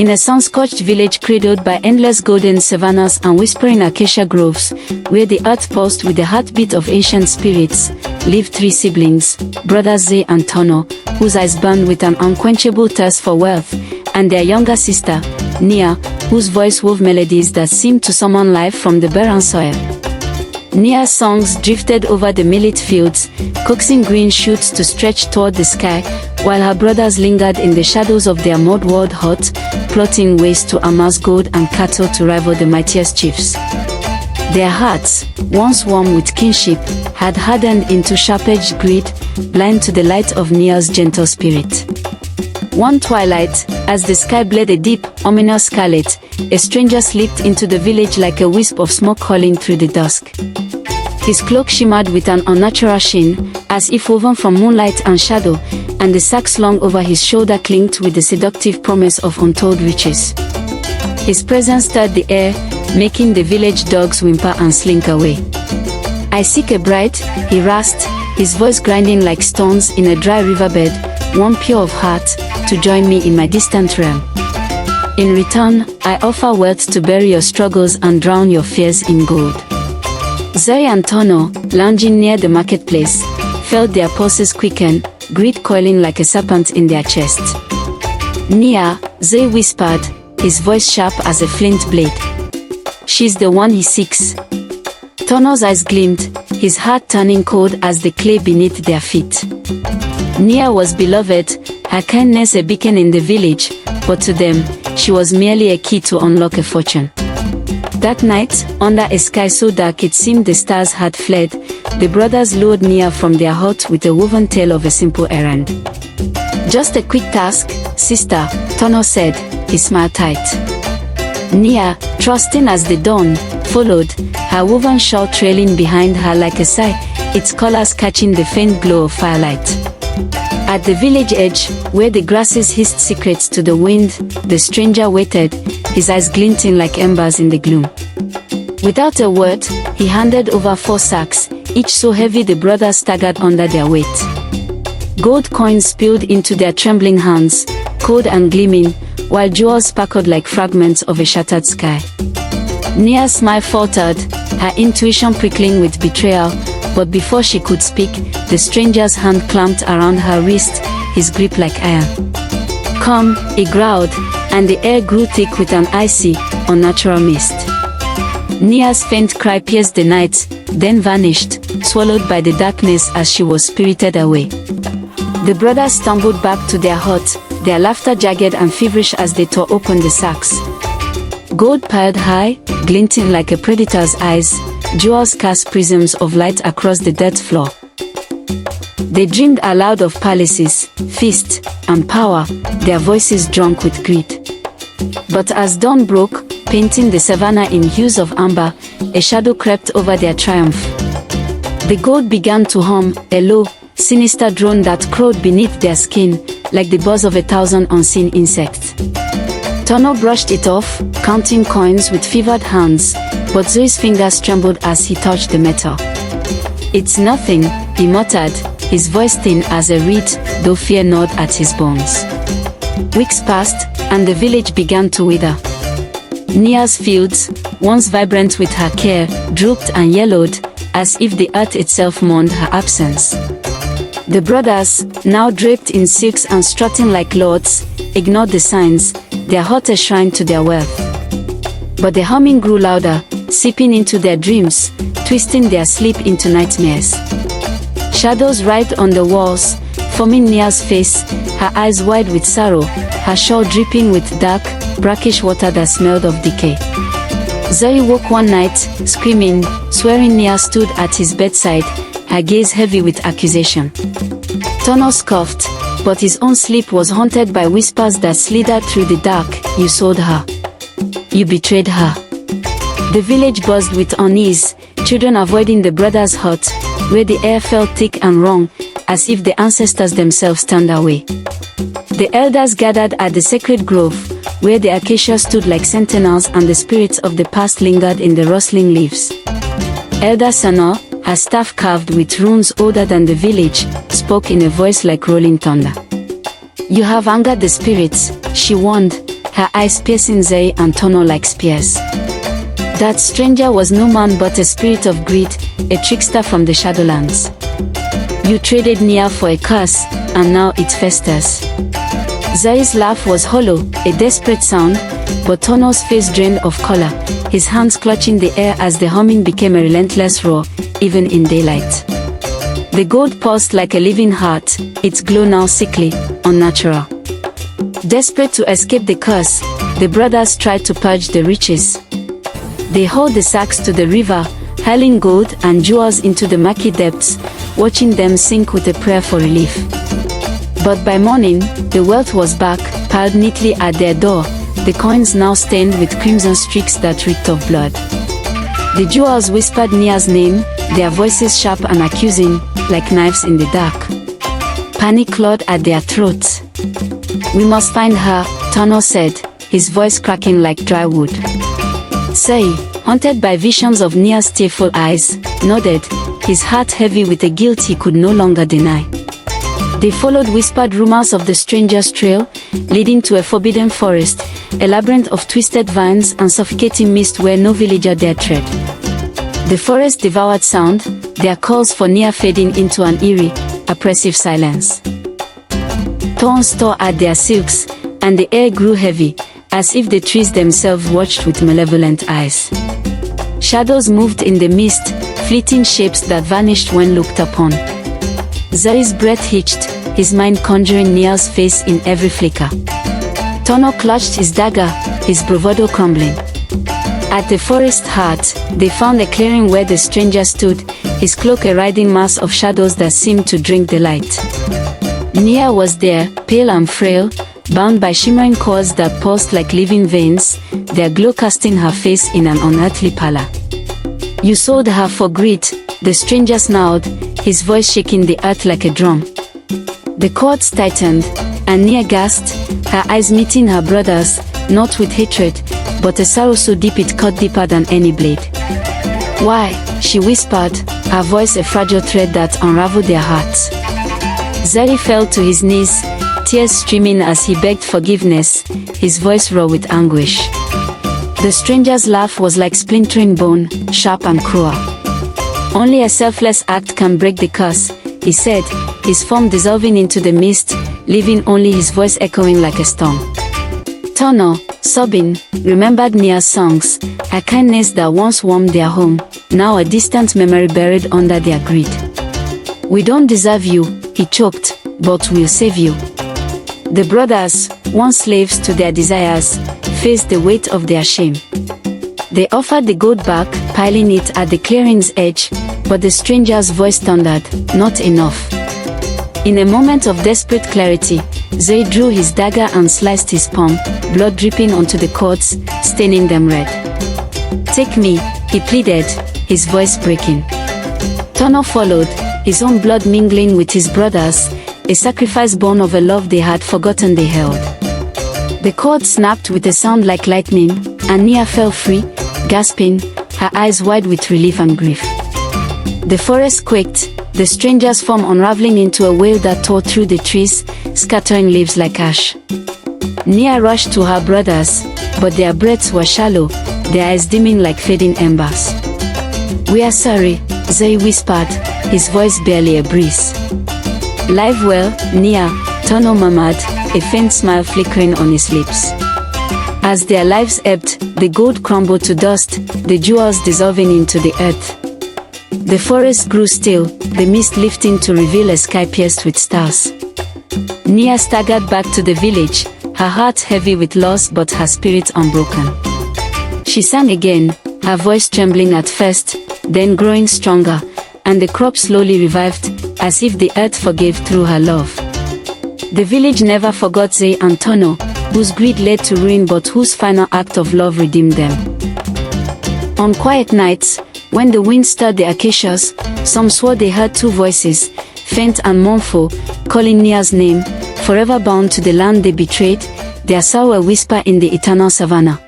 In a sun-scorched village cradled by endless golden savannas and whispering acacia groves, where the earth pulsed with the heartbeat of ancient spirits, lived three siblings, brothers Zuri and Tano, whose eyes burned with an unquenchable thirst for wealth, and their younger sister, Nia, whose voice wove melodies that seemed to summon life from the barren soil. Nia's songs drifted over the millet fields, coaxing green shoots to stretch toward the sky, while her brothers lingered in the shadows of their mud-walled hut, plotting ways to amass gold and cattle to rival the mightiest chiefs. Their hearts, once warm with kinship, had hardened into sharp-edged greed, blind to the light of Nia's gentle spirit. One twilight, as the sky bled a deep, ominous scarlet, a stranger slipped into the village like a wisp of smoke curling through the dusk. His cloak shimmered with an unnatural sheen, as if woven from moonlight and shadow, and the sack slung over his shoulder clinked with the seductive promise of untold riches. His presence stirred the air, making the village dogs whimper and slink away. "I seek a bride," he rasped, his voice grinding like stones in a dry riverbed, "one pure of heart, to join me in my distant realm. In return, I offer wealth to bury your struggles and drown your fears in gold." Zuri and Tano, lounging near the marketplace, felt their pulses quicken, greed coiling like a serpent in their chest. "Nia," Zuri whispered, his voice sharp as a flint blade. "She's the one he seeks." Tano's eyes gleamed, his heart turning cold as the clay beneath their feet. Nia was beloved, her kindness a beacon in the village, but to them, she was merely a key to unlock a fortune. That night, under a sky so dark it seemed the stars had fled, the brothers lured Nia from their hut with a woven tale of a simple errand. "Just a quick task, sister," Tano said, his smile tight. Nia, trusting as the dawn, followed, her woven shawl trailing behind her like a sigh, its colors catching the faint glow of firelight. At the village edge, where the grasses hissed secrets to the wind, the stranger waited, his eyes glinting like embers in the gloom. Without a word, he handed over 4 sacks, each so heavy the brothers staggered under their weight. Gold coins spilled into their trembling hands, cold and gleaming, while jewels sparkled like fragments of a shattered sky. Nia's smile faltered, her intuition prickling with betrayal, but before she could speak, the stranger's hand clamped around her wrist, his grip like iron. "Come," he growled, and the air grew thick with an icy, unnatural mist. Nia's faint cry pierced the night, then vanished, swallowed by the darkness as she was spirited away. The brothers stumbled back to their hut, their laughter jagged and feverish as they tore open the sacks. Gold piled high, glinting like a predator's eyes, jewels cast prisms of light across the dirt floor. They dreamed aloud of palaces, feasts, and power, their voices drunk with greed. But as dawn broke, painting the savannah in hues of amber, a shadow crept over their triumph. The gold began to hum, a low, sinister drone that crowed beneath their skin, like the buzz of 1,000 unseen insects. Tano brushed it off, counting coins with fevered hands, but Zuri's fingers trembled as he touched the metal. "It's nothing," he muttered, his voice thin as a reed, though fear gnawed at his bones. Weeks passed, and the village began to wither. Nia's fields, once vibrant with her care, drooped and yellowed, as if the earth itself mourned her absence. The brothers, now draped in silks and strutting like lords, ignored the signs, their hut a shrine to their wealth. But the humming grew louder, seeping into their dreams, twisting their sleep into nightmares. Shadows writhed on the walls, forming Nia's face, her eyes wide with sorrow, her shawl dripping with dark, brackish water that smelled of decay. Zuri woke one night, screaming, swearing Nia stood at his bedside, her gaze heavy with accusation. Tano scoffed, but his own sleep was haunted by whispers that slithered through the dark. "You sold her. You betrayed her." The village buzzed with unease, children avoiding the brothers' hut, where the air felt thick and wrong, as if the ancestors themselves turned away. The elders gathered at the sacred grove, where the acacia stood like sentinels and the spirits of the past lingered in the rustling leaves. Elder Sano, her staff carved with runes older than the village, spoke in a voice like rolling thunder. "You have angered the spirits," she warned, her eyes piercing Zuri and Tano like spears. That stranger was no man but a spirit of greed, a trickster from the Shadowlands. You traded Nia for a curse, and now it festers. Zuri's laugh was hollow, a desperate sound, but Tano's face drained of color, his hands clutching the air as the humming became a relentless roar, even in daylight. The gold pulsed like a living heart, its glow now sickly, unnatural. Desperate to escape the curse, the brothers tried to purge the riches. They hauled the sacks to the river, hurling gold and jewels into the murky depths, watching them sink with a prayer for relief. But by morning, the wealth was back, piled neatly at their door, the coins now stained with crimson streaks that reeked of blood. The jewels whispered Nia's name, their voices sharp and accusing, like knives in the dark. Panic clawed at their throats. "We must find her," Tano said, his voice cracking like dry wood. Zuri, haunted by visions of Nia's tearful eyes, nodded, his heart heavy with a guilt he could no longer deny. They followed whispered rumors of the stranger's trail, leading to a forbidden forest, a labyrinth of twisted vines and suffocating mist where no villager dared tread. The forest devoured sound, their calls for Nia fading into an eerie, oppressive silence. Thorns tore at their silks, and the air grew heavy, as if the trees themselves watched with malevolent eyes. Shadows moved in the mist, fleeting shapes that vanished when looked upon. Zuri's breath hitched, his mind conjuring Nia's face in every flicker. Tano clutched his dagger, his bravado crumbling. At the forest heart, they found a clearing where the stranger stood, his cloak a writhing mass of shadows that seemed to drink the light. Nia was there, pale and frail, bound by shimmering cords that pulsed like living veins, their glow casting her face in an unearthly pallor. "You sold her for greed," the stranger snarled, his voice shaking the earth like a drum. The cords tightened, and Nia gasped, her eyes meeting her brother's, not with hatred, but a sorrow so deep it cut deeper than any blade. "Why?" she whispered, her voice a fragile thread that unraveled their hearts. Zuri fell to his knees, tears streaming as he begged forgiveness, his voice raw with anguish. The stranger's laugh was like splintering bone, sharp and cruel. "Only a selfless act can break the curse," he said, his form dissolving into the mist, leaving only his voice echoing like a storm. Tano, sobbing, remembered Nia's songs, a kindness that once warmed their home, now a distant memory buried under their greed. "We don't deserve you," he choked, "but we'll save you." The brothers, once slaves to their desires, faced the weight of their shame. They offered the gold back, piling it at the clearing's edge, but the stranger's voice thundered, "Not enough." In a moment of desperate clarity, Zuri drew his dagger and sliced his palm, blood dripping onto the cords, staining them red. "Take me," he pleaded, his voice breaking. Tano followed, his own blood mingling with his brother's, a sacrifice born of a love they had forgotten they held. The cord snapped with a sound like lightning, and Nia fell free, gasping, her eyes wide with relief and grief. The forest quaked, the stranger's form unraveling into a wail that tore through the trees, scattering leaves like ash. Nia rushed to her brothers, but their breaths were shallow, their eyes dimming like fading embers. "We are sorry," Zuri whispered, his voice barely a breeze. "Live well, Nia," Tano murmured, a faint smile flickering on his lips. As their lives ebbed, the gold crumbled to dust, the jewels dissolving into the earth. The forest grew still, the mist lifting to reveal a sky pierced with stars. Nia staggered back to the village, her heart heavy with loss but her spirit unbroken. She sang again, her voice trembling at first, then growing stronger, and the crop slowly revived, as if the earth forgave through her love. The village never forgot Zuri and Tano, whose greed led to ruin but whose final act of love redeemed them. On quiet nights, when the wind stirred the acacias, some swore they heard two voices, faint and mournful, calling Nia's name, forever bound to the land they betrayed, their sorrow a whisper in the eternal savannah.